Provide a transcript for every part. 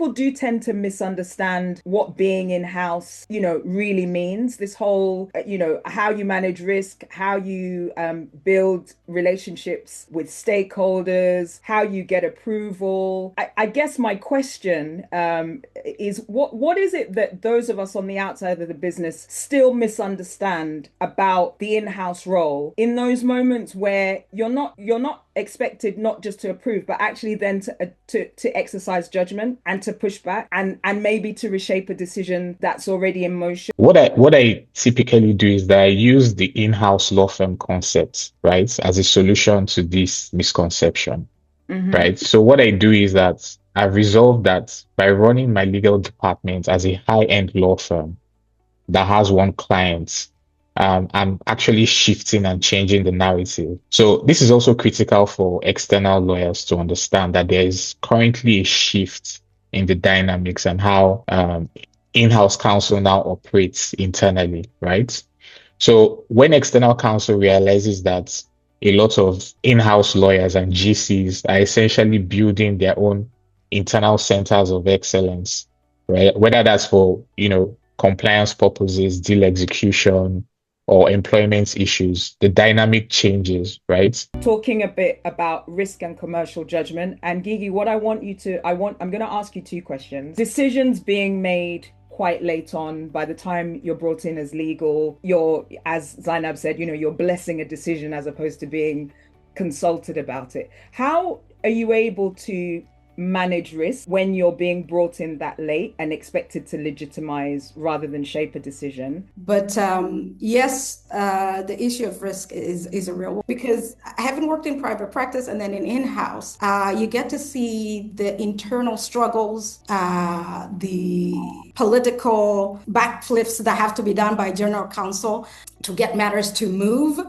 people do tend to misunderstand what being in-house, really means. This whole, how you manage risk, how you build relationships with stakeholders, how you get approval. I guess my question is what is it that those of us on the outside of the business still misunderstand about the in-house role in those moments where you're not expected not just to approve, but actually then to exercise judgment and to push back and maybe to reshape a decision that's already in motion. What I typically do is that I use the in-house law firm concept, right, as a solution to this misconception, Mm-hmm. right? So what I do is that I've resolved that by running my legal department as a high-end law firm that has one client, I'm actually shifting and changing the narrative. So this is also critical for external lawyers to understand that there is currently a shift in the dynamics and how in-house counsel now operates internally, right? So when external counsel realizes that a lot of in-house lawyers and GCs are essentially building their own internal centers of excellence, right? Whether that's for, compliance purposes, deal execution, or employment issues, the dynamic changes, right? Talking a bit about risk and commercial judgment. And Gigi, what I'm going to ask you two questions. Decisions being made quite late on, by the time you're brought in as legal, as Zainab said, you're blessing a decision as opposed to being consulted about it. How are you able to manage risk when you're being brought in that late and expected to legitimize rather than shape a decision? But yes, the issue of risk is a real one, because having worked in private practice and then in-house, you get to see the internal struggles, the political backflips that have to be done by general counsel to get matters to move.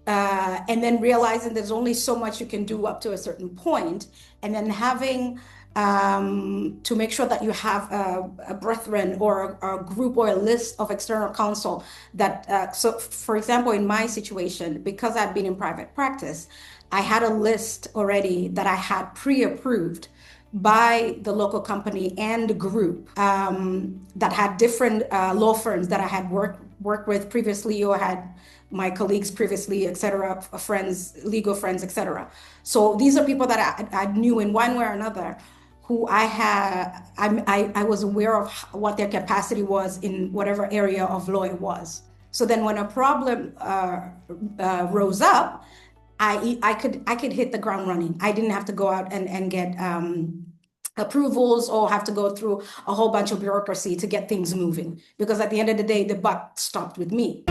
And then realizing there's only so much you can do up to a certain point, and then having to make sure that you have a brethren or a group or a list of external counsel that, so for example, in my situation, because I'd been in private practice, I had a list already that I had pre-approved by the local company and group that had different law firms that I had worked with previously or had my colleagues previously, et cetera, friends, legal friends, et cetera. So these are people that I knew in one way or another who I was aware of what their capacity was in whatever area of law it was. So then when a problem rose up, I could hit the ground running. I didn't have to go out and get approvals or have to go through a whole bunch of bureaucracy to get things moving, because at the end of the day, the buck stopped with me.